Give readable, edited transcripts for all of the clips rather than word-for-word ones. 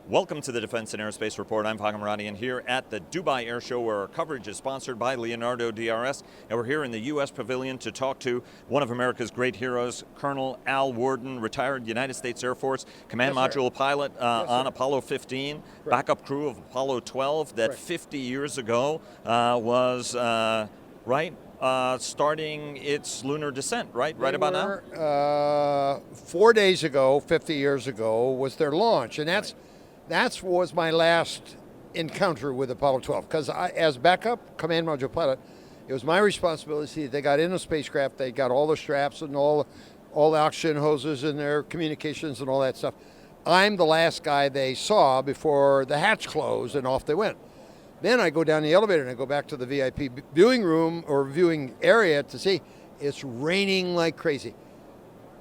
Welcome to the Defense and Aerospace Report. I'm Conrad, and here at the Dubai Air Show, where our coverage is sponsored by Leonardo DRS, and we're here in the U.S. Pavilion to talk to one of America's great heroes, Colonel Al Worden, retired United States Air Force Command Module pilot on Apollo 15, backup crew of Apollo 12, that 50 years ago was starting its lunar descent, right about now? 4 days ago, 50 years ago, was their launch, and that was my last encounter with Apollo 12, because as backup command module pilot, it was my responsibility. They got in the spacecraft, they got all the straps and all the oxygen hoses and their communications and all that stuff. I'm the last guy they saw before the hatch closed, and off they went. Then I go down the elevator and I go back to the VIP viewing room or viewing area to see it's raining like crazy.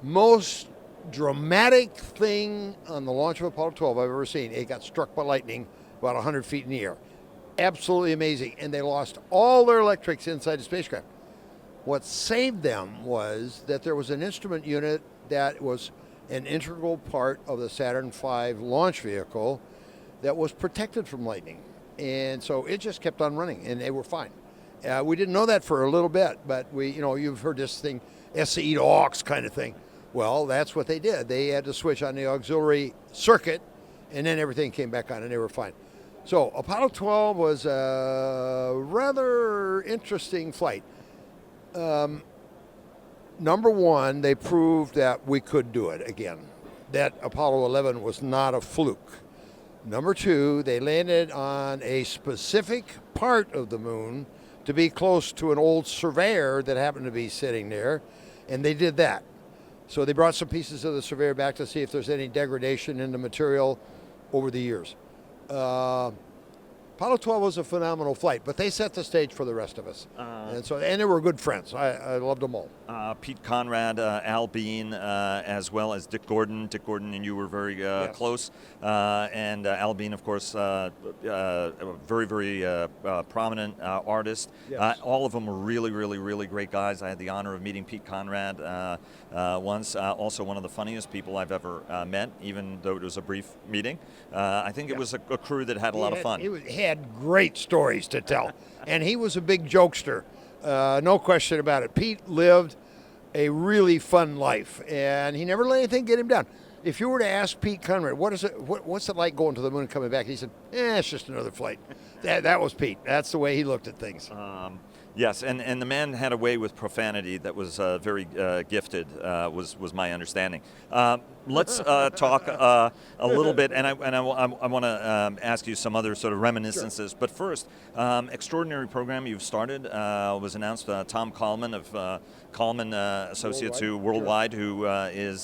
Most dramatic thing on the launch of Apollo 12 I've ever seen. It got struck by lightning about 100 feet in the air. Absolutely amazing. And they lost all their electrics inside the spacecraft. What saved them was that there was an instrument unit that was an integral part of the Saturn V launch vehicle that was protected from lightning. And so it just kept on running, and they were fine. We didn't know that for a little bit, but you've heard this thing, SE to aux kind of thing. Well, that's what they did. They had to switch on the auxiliary circuit, and then everything came back on, and they were fine. So Apollo 12 was a rather interesting flight. Number one, they proved that we could do it again, that Apollo 11 was not a fluke. Number two, they landed on a specific part of the moon to be close to an old surveyor that happened to be sitting there, and they did that. So they brought some pieces of the surveyor back to see if there's any degradation in the material over the years. Apollo 12 was a phenomenal flight, but they set the stage for the rest of us. And they were good friends. I loved them all. Pete Conrad, Al Bean, as well as Dick Gordon. Dick Gordon and you were very close. And Al Bean, of course, a very, very prominent artist. Yes. All of them were really, really, really great guys. I had the honor of meeting Pete Conrad once. Also one of the funniest people I've ever met, even though it was a brief meeting. I think it was a crew that had a lot of fun. He had great stories to tell, and he was a big jokester, no question about it. Pete lived a really fun life, and he never let anything get him down. If you were to ask Pete Conrad, what's it like going to the moon and coming back, he said, it's just another flight. That was Pete. That's the way he looked at things. Yes, and the man had a way with profanity that was very gifted, was my understanding. Let's talk a little bit, and I want to ask you some other sort of reminiscences. Sure. But first, extraordinary program you've started was announced. Tom Kallman of Kallman Associates, Worldwide, who is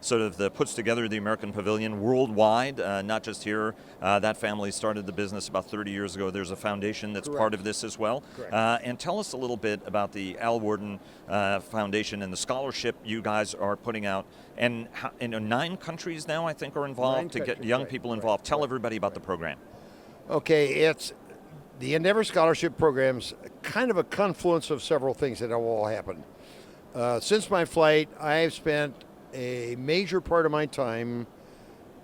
sort of puts together the American Pavilion worldwide, not just here. That family started the business about 30 years ago. There's a foundation that's part of this as well. And tell us a little bit about the Al Worden Foundation and the scholarship you guys are putting out. And 9 countries now, I think, are involved to get young people involved. Tell everybody about the program. Okay, it's the Endeavour Scholarship program's kind of a confluence of several things that have all happened. Since my flight, I have spent a major part of my time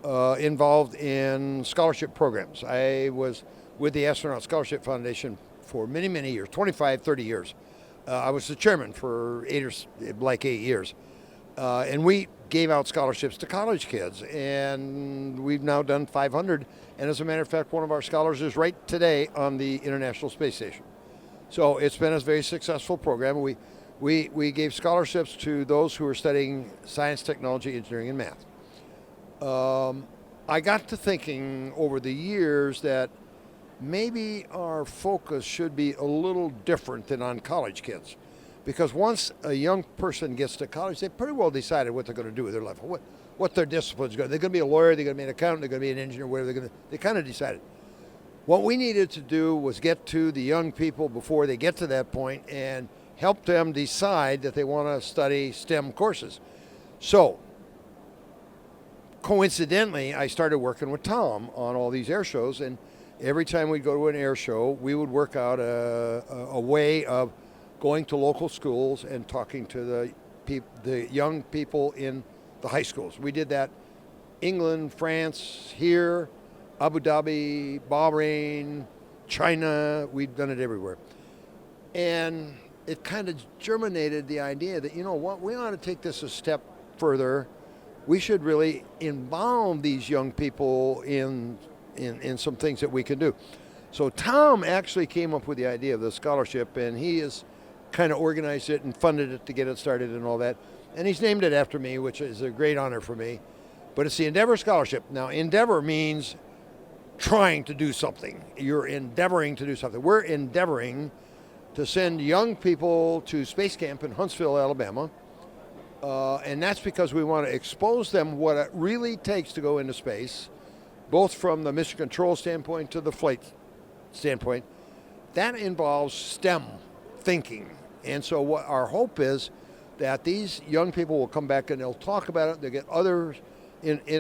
involved in scholarship programs. I was with the Astronaut Scholarship Foundation for many, many years, 25, 30 years. I was the chairman for 8 years. And we gave out scholarships to college kids, and we've now done 500. And as a matter of fact, one of our scholars is right today on the International Space Station. So it's been a very successful program. We gave scholarships to those who are studying science, technology, engineering, and math. I got to thinking over the years that maybe our focus should be a little different than on college kids. Because once a young person gets to college, they've pretty well decided what they're going to do with their life, what their discipline's going to be. They're going to be a lawyer, they're going to be an accountant, they're going to be an engineer, whatever they kind of decided. What we needed to do was get to the young people before they get to that point and help them decide that they want to study STEM courses. So, coincidentally, I started working with Tom on all these air shows, and every time we'd go to an air show, we would work out a way of going to local schools and talking to the young people in the high schools. We did that England, France, here, Abu Dhabi, Bahrain, China. We've done it everywhere. And it kind of germinated the idea that, you know what, we ought to take this a step further. We should really involve these young people in some things that we can do. So Tom actually came up with the idea of the scholarship, and he has kind of organized it and funded it to get it started and all that. And he's named it after me, which is a great honor for me. But it's the Endeavour Scholarship. Now, Endeavor means trying to do something. You're endeavoring to do something. We're endeavoring to send young people to space camp in Huntsville, Alabama. And that's because we want to expose them what it really takes to go into space, both from the mission control standpoint to the flight standpoint. That involves STEM thinking. And so what our hope is that these young people will come back and they'll talk about it. They'll get others.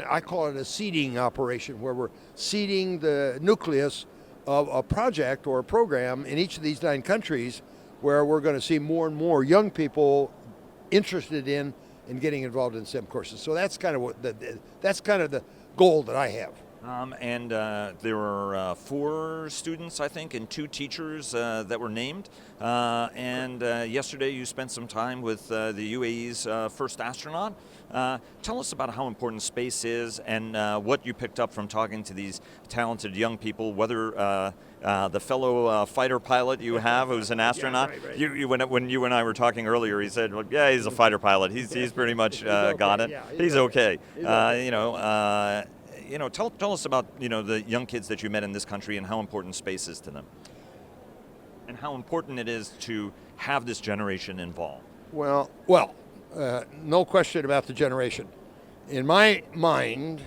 I call it a seeding operation, where we're seeding the nucleus of a project or a program in each of these 9 countries, where we're going to see more and more young people interested in getting involved in STEM courses. So that's kind of the goal that I have. There were 4 students, I think, and 2 teachers that were named. Yesterday you spent some time with the UAE's first astronaut. Tell us about how important space is and what you picked up from talking to these talented young people, whether the fellow fighter pilot you have who's an astronaut. Yeah, right. When you and I were talking earlier, he said, well, yeah, he's a fighter pilot. He's pretty much got it. Yeah, he's okay. He's okay. Tell us about the young kids that you met in this country and how important space is to them, and how important it is to have this generation involved. Well, no question about the generation. In my mind,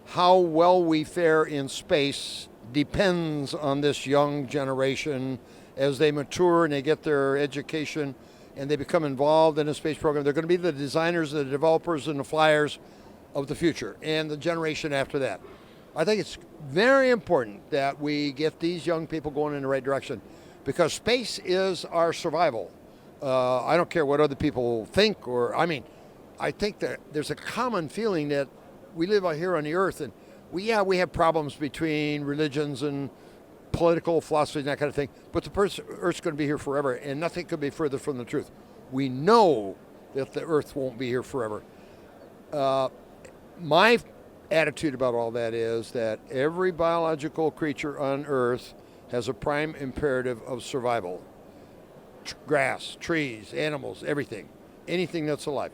how well we fare in space depends on this young generation as they mature and they get their education and they become involved in a space program. They're going to be the designers, the developers, and the flyers of the future and the generation after that. I think it's very important that we get these young people going in the right direction, because space is our survival. I don't care what other people think, I think that there's a common feeling that we live out here on the earth, and we have problems between religions and political philosophy and that kind of thing, but the earth's going to be here forever, and nothing could be further from the truth. We know that the earth won't be here forever. My attitude about all that is that every biological creature on earth has a prime imperative of survival. Grass, trees, animals, everything, anything that's alive.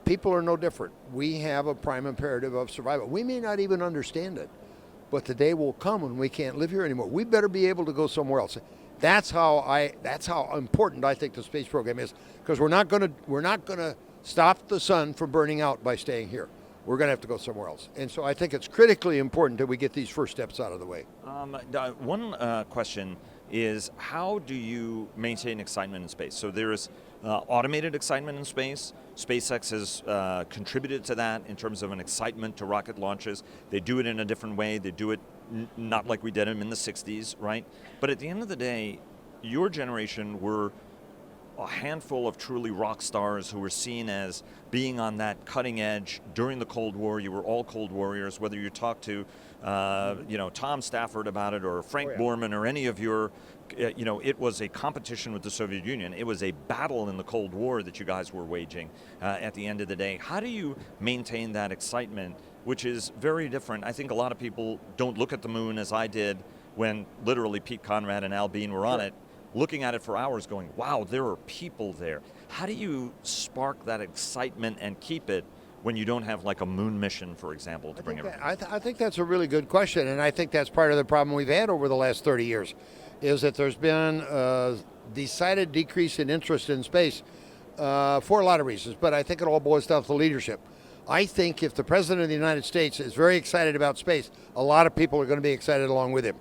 People are no different. We have a prime imperative of survival. We may not even understand it, but the day will come when we can't live here anymore. We better be able to go somewhere else. That's how important I think the space program is, because we're not going to stop the sun from burning out by staying here. We're going to have to go somewhere else. And so I think it's critically important that we get these first steps out of the way. One question is, how do you maintain excitement in space? So there is automated excitement in space. SpaceX has contributed to that in terms of an excitement to rocket launches. They do it in a different way. They do it not like we did them in the 60s, right? But at the end of the day, your generation were a handful of truly rock stars who were seen as being on that cutting edge during the Cold War. You were all Cold Warriors, whether you talk to Tom Stafford about it, or Frank Borman, or any of your, it was a competition with the Soviet Union. It was a battle in the Cold War that you guys were waging at the end of the day. How do you maintain that excitement, which is very different? I think a lot of people don't look at the moon as I did when literally Pete Conrad and Al Bean were on it, looking at it for hours going, wow, there are people there. How do you spark that excitement and keep it when you don't have like a moon mission, for example, to bring everything? I think that's a really good question, and I think that's part of the problem we've had over the last 30 years, is that there's been a decided decrease in interest in space for a lot of reasons, but I think it all boils down to leadership. I think if the President of the United States is very excited about space, a lot of people are going to be excited along with him.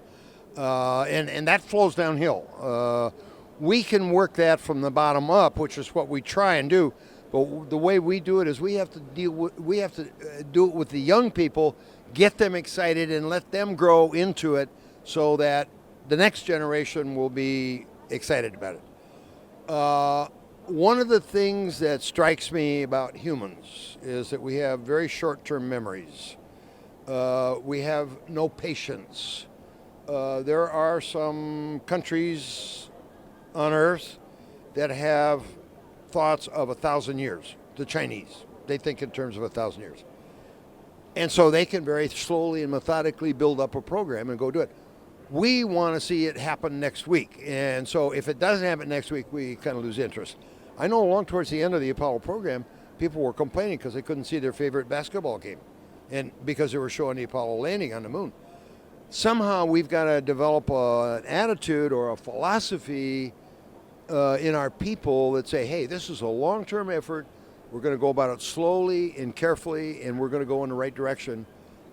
And that flows downhill. We can work that from the bottom up, which is what we try and do. But the way we do it is we have to do it with the young people, get them excited, and let them grow into it, so that the next generation will be excited about it. One of the things that strikes me about humans is that we have very short-term memories. We have no patience. There are some countries on Earth that have thoughts of 1,000 years. The Chinese, they think in terms of 1,000 years. And so they can very slowly and methodically build up a program and go do it. We want to see it happen next week. And so if it doesn't happen next week, we kind of lose interest. I know along towards the end of the Apollo program, people were complaining because they couldn't see their favorite basketball game, and because they were showing the Apollo landing on the moon. Somehow we've got to develop an attitude or a philosophy in our people that say, hey, this is a long-term effort. We're going to go about it slowly and carefully, and we're going to go in the right direction.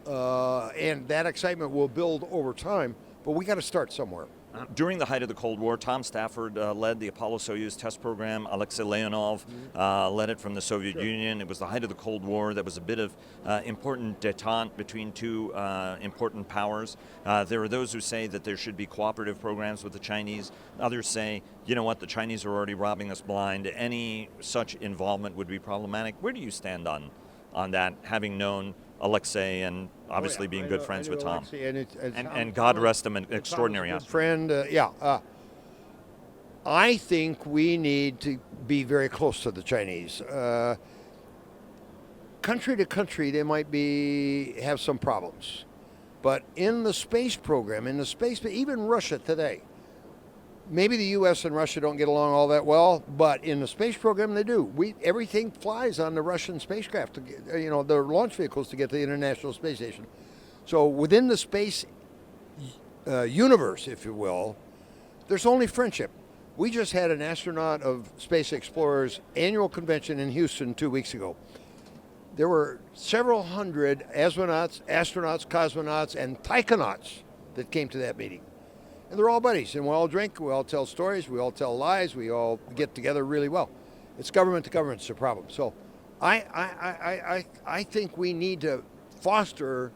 And that excitement will build over time, but we got to start somewhere. During the height of the Cold War, Tom Stafford led the Apollo-Soyuz test program. Alexei Leonov led it from the Soviet Union. It was the height of the Cold War. That was a bit of important détente between two important powers. There are those who say that there should be cooperative programs with the Chinese. Others say, you know what, the Chinese are already robbing us blind. Any such involvement would be problematic. Where do you stand on that, having known Alexei and obviously being good friends with Tom? And God rest him, an extraordinary astronaut. Friend, I think we need to be very close to the Chinese. Country to country, they might have some problems. But in the space program, even Russia today, maybe the U.S. and Russia don't get along all that well, but in the space program they do. Everything flies on the Russian spacecraft, their launch vehicles to get to the International Space Station. So within the space universe, if you will, there's only friendship. We just had an astronaut of Space Explorers annual convention in Houston 2 weeks ago. There were several hundred astronauts, cosmonauts, and taikonauts that came to that meeting. And they're all buddies, and we all drink, we all tell stories, we all tell lies, we all get together really well. It's government to government, it's a problem. So I think we need to foster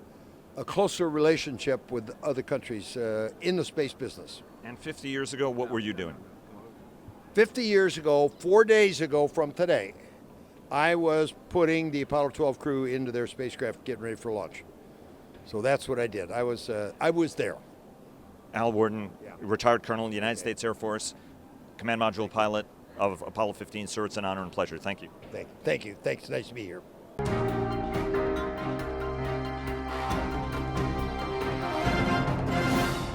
a closer relationship with other countries in the space business. And 50 years ago, what were you doing? 50 years ago, 4 days ago from today, I was putting the Apollo 12 crew into their spacecraft, getting ready for launch. So that's what I did. I was there. Al Worden, retired colonel in the United States Air Force, command module pilot of Apollo 15. Sir, it's an honor and pleasure. Thank you. Thank you. Thanks. Nice to be here.